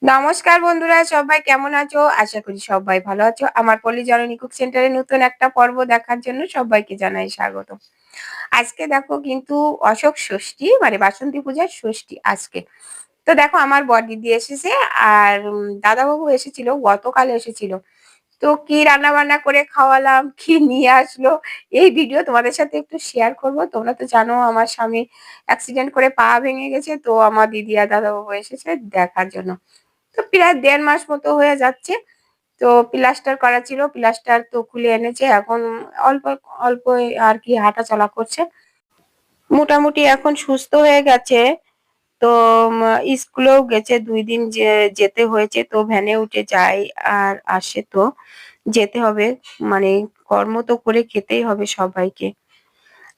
নমস্কার বন্ধুরা, সবাই কেমন আছো? আশা করি সবাই ভালো আছো। আমার পল্লী জননী কুক সেন্টারে নতুন একটা পর্ব দেখার জন্য সবাইকে জানাই স্বাগত। আজকে দেখো কিন্তু অশোক ষষ্ঠী মানে বাসন্তী পূজার ষষ্ঠী আজকে। তো দেখো আমার বড়দিদি এসেছে আর দাদাবাবু এসেছিল, গতকাল এসেছিল। তো কি রান্না বান্না করে খাওয়ালাম, কি নিয়ে আসলো, এই ভিডিও তোমাদের সাথে একটু শেয়ার করব। তোমরা তো জানো আমার স্বামী অ্যাক্সিডেন্ট করে পা ভেঙে গেছে, তো আমার দিদি আর দাদাবাবু এসেছে দেখার জন্য। তো প্রায় ১.৫ মাস মতো হয়ে যাচ্ছে। তো প্লাস্টার করা ছিল, প্লাস্টার তো খুলে এনেছে। এখন অল্প অল্প আর কি হাঁটাচলা করছে। মোটামুটি এখন সুস্থ হয়ে গেছে। তো স্কুলেও গেছে, ২ দিন যেতে হয়েছে। তো ভ্যানে উঠে যায় আর আসে। তো যেতে হবে, মানে কর্ম তো করে খেতেই হবে সবাইকে।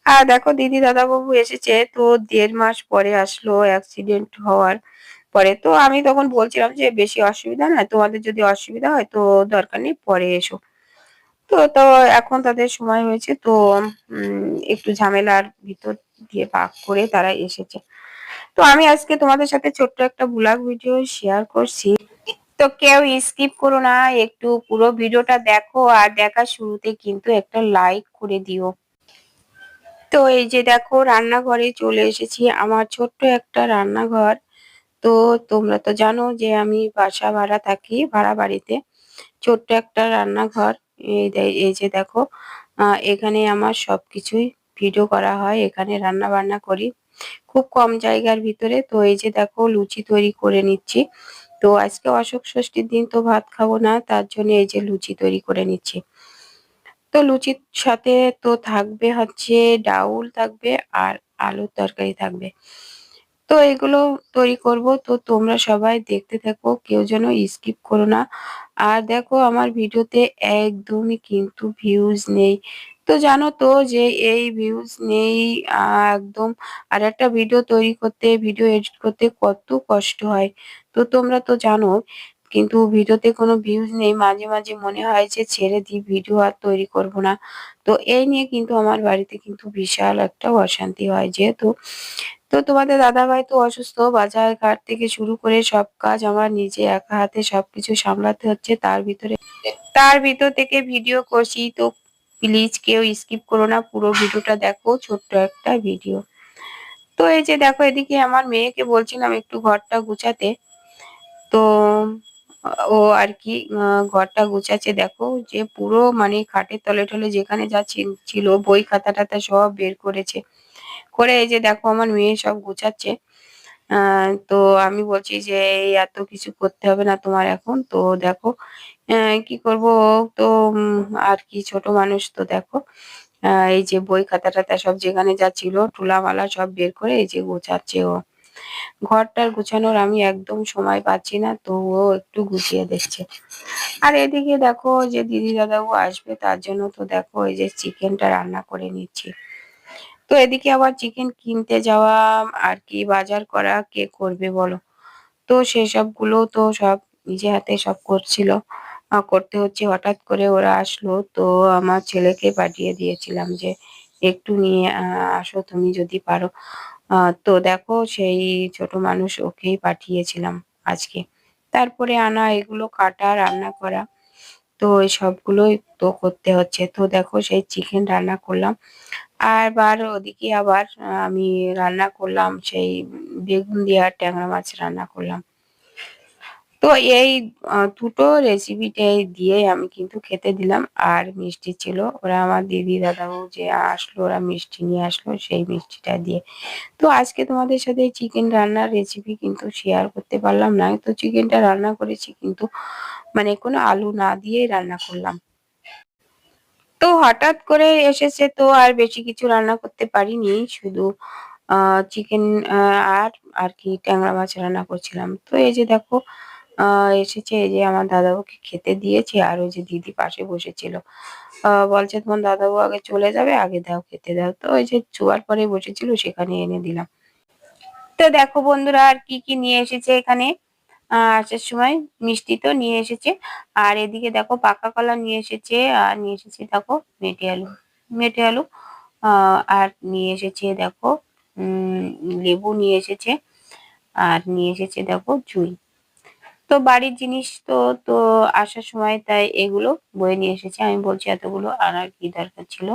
আর দেখো দিদি দাদাবাবু এসেছে, তো ১.৫ মাস পরে আসলো অ্যাক্সিডেন্ট হওয়ার পরে। তো আমি তখন বলছিলাম যে বেশি অসুবিধা না, তোমাদের যদি অসুবিধা হয় তো দরকার নেই, পরে এসো। তো এখন তাদের সময় হয়েছে, তো একটু ঝামেলার ভিতর দিয়ে পাক করে তারা এসেছে। তো আমি আজকে তোমাদের সাথে ছোট্ট একটা ব্লগ ভিডিও শেয়ার করছি। তো কেউ স্কিপ করো না, একটু পুরো ভিডিওটা দেখো আর দেখার শুরুতে কিন্তু একটা লাইক করে দিও। তো এই যে দেখো রান্নাঘরে চলে এসেছি, আমার ছোট্ট একটা রান্নাঘর। তো তোমরা তো জানো যে আমি বাসা ভাড়া থাকি, ভাড়া বাড়িতে। ছোট্ট একটা রান্নাঘর। এই যে দেখো, এখানে আমার সবকিছুই ভিডিও করা হয়, এখানে রান্না বান্না করি খুব কম জায়গার ভিতরে। তো এই যে দেখো লুচি তৈরি করে নিচ্ছি। তো আজকে অশোক ষষ্ঠীর দিন, তো ভাত খাবো না, তার জন্য এই যে লুচি তৈরি করে নিচ্ছি। তো লুচির সাথে তো থাকবে হচ্ছে ডাউল থাকবে আর আলুর তরকারি থাকবে। তো এগুলো তৈরি করব, তো তোমরা সবাই দেখতে থাকো, কেউ যেন স্কিপ করো না। আর দেখো আমার ভিডিওতে একদমই কিন্তু ভিউজ নেই। তো জানো তো যে এই ভিউজ নেই একদম। আর একটা ভিডিও তৈরি করতে, ভিডিও এডিট করতে কত কষ্ট হয়, তো তোমরা তো জানো। কিন্তু ভিডিওতে কোনো ভিউজ নেই, মাঝে মাঝে মনে হয় যে ছেড়ে দিই, ভিডিও আর তৈরি করব না। তো এই নিয়ে কিন্তু আমার বাড়িতে কিন্তু বিশাল একটা অশান্তি হয়, যেহেতু তো তোমাদের দাদাভাই তো অসুস্থ, বাজার ঘাট থেকে শুরু করে সব কাজ আমার নিজে একা হাতে সবকিছু সামলাতে হচ্ছে। তার ভিতর থেকে ভিডিও করছি। তো প্লিজ কেউ স্কিপ করো না, পুরো ভিডিওটা দেখো, ছোট্ট একটা ভিডিও। তো এই যে দেখো এদিকে আমার মেয়েকে বলছিলাম একটু ঘরটা গুছাতে। তো ও আর কি ঘরটা গুছাচ্ছে। দেখো যে পুরো মানে খাটের তলে টলে যেখানে যা ছিল বই খাতা টাতা সব বের করেছে, করে এই যে দেখো আমার মেয়ে সব গুছাচ্ছে। তো আমি বলছি যে এই এত কিছু করতে হবে না তোমার এখন। তো দেখো কি করব, তো আর কি ছোট মানুষ, তো দেখো এই যে বই খাতা টাতা সব যেখানে যা ছিল টুলামালা সব বের করে এই যে গোছাচ্ছে ও। ঘরটার গুছানোর আমি একদম সময় পাচ্ছি না, তো ও একটু গুছিয়ে দিচ্ছে। আর এদিকে দেখো যে দিদি দাদাও আসবে, তার জন্য তো দেখো এই যে চিকেনটা রান্না করে নিচ্ছি। তো এদিকে আবার চিকেন কিনতে যাওয়া আর কি বাজার করা কে করবে বলো। তো সেসব গুলো তো সব নিজে হাতে সব করছিল, করতে হচ্ছে। হঠাৎ করে ওরা আসলো, তো আমার ছেলেকে পাঠিয়ে দিয়েছিলাম যে একটু নিয়ে আসো তুমি যদি পারো। তো দেখো সেই ছোট মানুষ ওকেই পাঠিয়েছিলাম আজকে। তারপরে আনা এগুলো কাটা রান্না করা, তো এই সবগুলোই তো করতে হচ্ছে। তো দেখো সেই চিকেন রান্না করলাম। আবার ওদিকে আবার আমি রান্না করলাম সেই বেগুন দিয়ে আর ট্যাংরা মাছ রান্না করলাম। তো এই দুটো রেসিপিটাই দিয়ে আমি কিন্তু খেতে দিলাম। আর মিষ্টি ছিল, ওরা আমার দিদি দাদাবাবু যে আসলো ওরা মিষ্টি নিয়ে আসলো, সেই মিষ্টিটা দিয়ে। তো আজকে তোমাদের সাথে চিকেন রান্নার রেসিপি কিন্তু শেয়ার করতে পারলাম না। তো চিকেনটা রান্না করেছি কিন্তু মানে কোনো আলু না দিয়েই রান্না করলাম। তো হঠাৎ করে এসেছে, তো আর বেশি কিছু রান্না করতে পারিনি, শুধু চিকেন আর আর কি ট্যাংরা মাছ রান্না করছিলাম। তো এই যে দেখো এসেছে, এই যে আমার দাদাবাবুকে খেতে দিয়েছি। আর ওই যে দিদি পাশে বসেছিল, বলছে তোমার দাদাবাবু আগে চলে যাবে, আগে দাও খেতে দাও। তো ওই যে শোয়ার পরে বসেছিল সেখানে এনে দিলাম। তো দেখো বন্ধুরা আর কি কি নিয়ে এসেছে এখানে। আসার সময় মিষ্টি তো নিয়ে এসেছে। আর এদিকে দেখো পাকা কলা নিয়ে এসেছে, আর নিয়ে এসেছে দেখো মেটে আলু। মেটে আলু আর নিয়ে এসেছে দেখো লেবু নিয়ে এসেছে। আর নিয়ে এসেছে দেখো জুই। তো বাড়ির জিনিস তো আসার সময় তাই এগুলো বয়ে নিয়ে এসেছি। আমি বলছি এতগুলো আনার কি দরকার ছিল।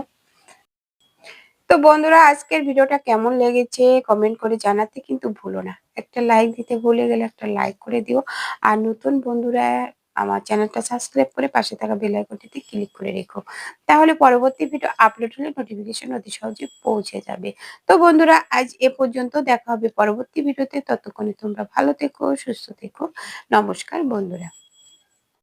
তো বন্ধুরা আজকের ভিডিওটা কেমন লেগেছে কমেন্ট করে জানাতে কিন্তু ভুলো না। একটা লাইক দিতে ভুলে গেলে একটা লাইক করে দিও। আর নতুন বন্ধুরা আমার চ্যানেলটা সাবস্ক্রাইব করে পাশে থাকা বেল আইকনটিতে ক্লিক করে রেখো। তাহলে পরবর্তী ভিডিও আপলোড হলে নোটিফিকেশন অতি সহজে পৌঁছে যাবে। তো বন্ধুরা আজ এ পর্যন্ত, দেখা হবে পরবর্তী ভিডিওতে। ততক্ষণে তোমরা ভালো থেকো, সুস্থ থেকো। নমস্কার বন্ধুরা।